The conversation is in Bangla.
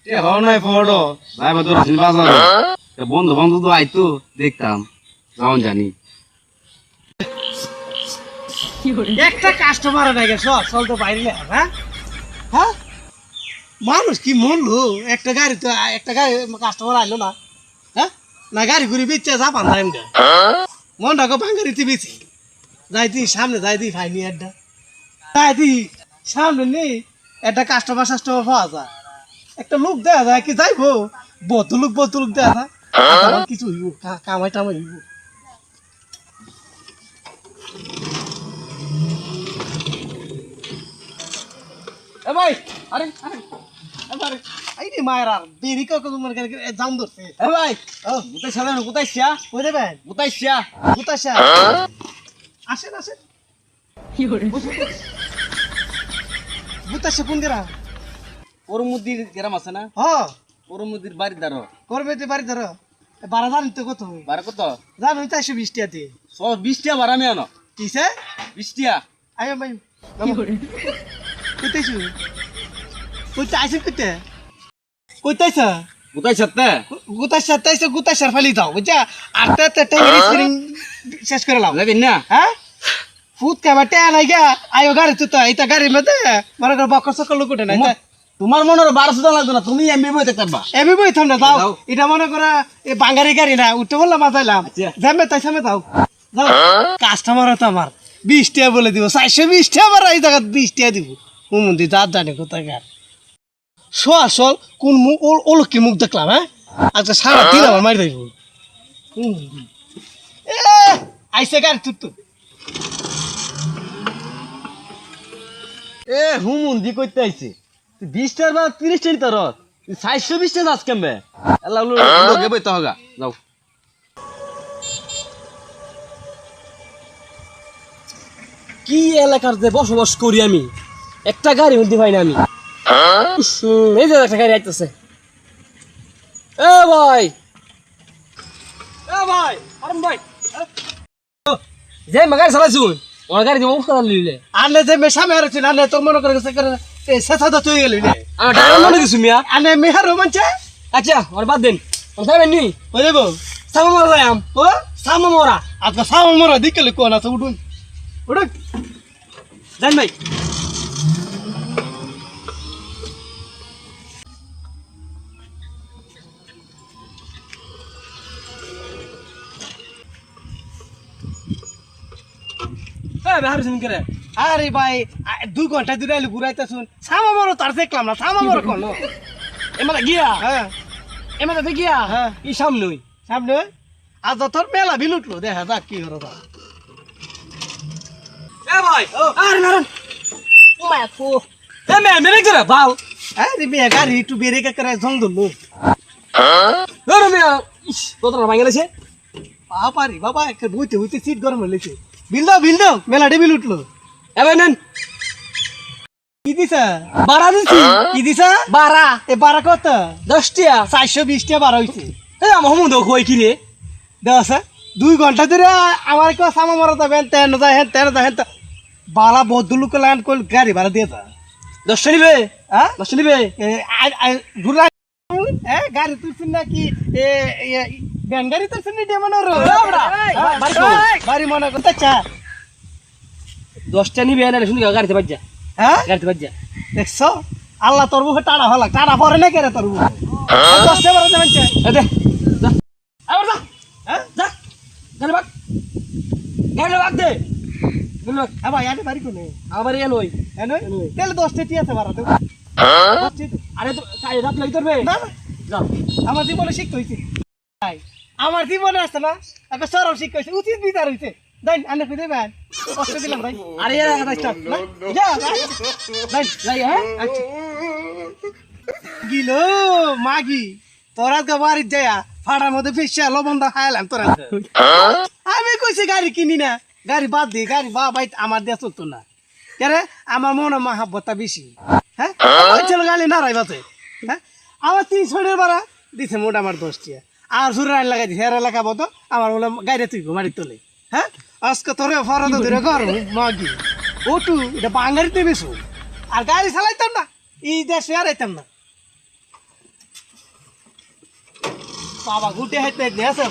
নাই পড়ো ভাই বন্ধু আসেন বাজার বন্ধু বন্ধু তো আইতো দেখতাম যাও জানি একটা কাস্টমার নাই গে চল তো বাইরে হ্যাঁ হ্যাঁ মানুষ কি মরলো একটা গাড়ি কাস্টমার আইলো না হ্যাঁ না গাড়ি ঘুরি বেচে যা পান টাইম মনটাকে ভাঙ্গারিতে বেছি যাই তুই সামনে যাই তুই ফাইনি একটা যাই তুই সামনে নেই একটা কাস্টমার পাওয়া যায় একটা লোক দেয়া যায় কি যাইবো বদলুক দেয়া যায় আমার কিছু হইব কামাই টামাই হইব এ ভাই আরে আরে আরে এই রে মায়েরা বেরি কা কত মনে করে জাম ধরছে এ ভাই ও গুতাই ছাড়া গুতাইছিয়া কই দেবেন গুতাইছিয়া আসেন কি করে গুতাইছে কোন গরা পরমুদির গ্রাম আছে না হ্যাঁ পরমুদির বাড়ি দাঁড়ো করবে তে বাড়ি ধরো 12,000 তো কত বারে কত জানো 420 টাকাতে 120 টাকা ভাড়া মেয়ানো কিসে 20 টাকা আয় ভাই কি করে কইতেছু কইতাইছ কইতাইছা কোথায় ছাড়তে গুতাইছার ফালি দাও বুঝছা আটটা টেঙ্গি স্ক্রিন শেষ করে লাও যাবেন না হ্যাঁ ফুট কাবা তে নাই গা আয়ো গাড়ি তো এইটা গাড়ির মধ্যে মনে কর বকর সকল লোক উঠে না তোমার মনে হয় 1200 টাকা লাগবে না তুমি এমবি বই দেখতে পারবা এমবি বই থাম না দাও এটা মনে করা এই বাঙালি গাড়ি না উঠতে বললাম মাথাইলাম যাবে তাই সামনে দাও দাও কাস্টমার তো আমার 20 টাকা বলে দিব 420 টাকা আর এই জায়গা 20 টাকা দিব হুমন্দি দাঁত জানে কোথায় গার সো আসল কোন মুখ ওলকি মুখ দেখলাম হ্যাঁ আচ্ছা সারা দিন আমার মারি দেব আইসে গাড়ি তুই এ হুমুন্দি কইতে আইছে 20 টাকা বা 30 টাকা তোর 420 টাকা আজ কেমবে আল্লাহ লোকে বইতে হগা যাও কি এলাকার যে বসবাস করি আমি একটা গাড়ি মধ্যে পাই না আমি এই যে একটা গাড়ি আইতেছে এ ভাই আরম ভাই যে গাড়ি চালাইছুন ওর গাড়ি দিব উস্তাদ লিলে আনে যে মেশামে আর ছিল আনে তোর মনে করে গেছে করে এ সেথা তো তুই গেলি রে আমার ড্রাইভার মনে কিছু মিয়া আনে মেহার রোমাঞ্চে আচ্ছা ওর বাদ দেন ওর যাবেন নি ওই দেবো সামা মোরা যাইম ও সামা মোরা আজকে সামন মোরা দিকলে কোন আছে উঠুন উঠুন জান ভাই করে আরে ভাই 2 ঘন্টা ধরে আইলে ঘুরাইতে শুন সামা মোরা তার দেখলাম না সামা মোরা কোন এমাটা গিয়া হ্যাঁ এমাটা গিয়া হ্যাঁ ই সামনে সামনে আজ তোর মেলা বিল উঠলো দেখা যাক কি হলো এ ভাই আরে নারন ও মায়া তো এ মেরে করে বাল আরে মেয়ে গাড়ি একটু বেরে করে জং ধরলো ধরো মেয়া ইস কত না ভাঙলেছে বাবারি বাবা একটা বইতে হইতে সিট গরম হইলেছে বিল দাও মেলাটে বিল উঠলো এ ভাই নেন কি দিছা বাড়া দিছি কি দিছা বাড়া এ বারা কত 10 টিয়া 420 টাকা বারা হইছে এ মোহাম্মদ কই কি রে দেওয়া 2 ঘন্টা ধরে আমার কেউ সামা মারা যাবেন তেন যায় বালা বদলুকে লাইন কল গাড়ি ভাড়া দিয়ে তা 10 টা নিবে হ্যাঁ 10 টা নিবে ঘুরা গাড়ি তুলছেন নাকি ব্যান গাড়ি তুলছেন নি মনে বাড়ি মনে করতে চা 10 টা নিবে না শুনি গাড়িতে বাজ্জা হ্যাঁ গাড়িতে বাজ্জা দেখছো আল্লাহ তোর মুখে টাড়া হলা টাড়া পরে না কেরে তোর মুখে 10 টা বারা যাবেন চা এ দে যা আবার যা হ্যাঁ যা গাড়ি বাগ দে গাড়ি বাগ হ্যাঁ ভাই আরে বাড়ি কোনে আবার এ লই এনই তাহলে 10 টা টিয়াতে বারা দেব আরে তো কাই রাত লাগি তোর বে না যা আমার জীবনে শিখতে হইছে ভাই আমার জীবনে আছে না একটা সরব শিখতে হইছে উচিত বিচার হইছে দেন আনে ফিরে দেন কষ্ট দিলাম ভাই আরে এর কথা স্টপ যা দেন যাই হ্যাঁ গিলো মাগি তোরা গা বাড়ি যায়া ফাড়ার মধ্যে ফিসা লবণ দা খাইলাম তোরা আমি কইছি গাড়ি কিনি না গাড়ি বাদ দি গাড়ি ভাই আমার দিয়ে চলতো না কেরে আমার মনে মহাব্বতটা বেশি হ্যাঁ ছিল গাড়ি না রাইবাতে হ্যাঁ আমার 300 এর ভাড়া দিছে মোটা আমার 10 টিয়া আর জোরে আইন লাগাই দিছে এরা লাগাবো তো আমার বলে গাড়ি তুই মারি তোলে হ্যাঁ আজকে তোরে ফরদ ধরে ঘর মাগি ওটু এটা বাঙালিতে বেশু আর গাড়ি চালাইতাম না এই দেশে আর আইতাম না বাবা গুটে হাইতে নেছে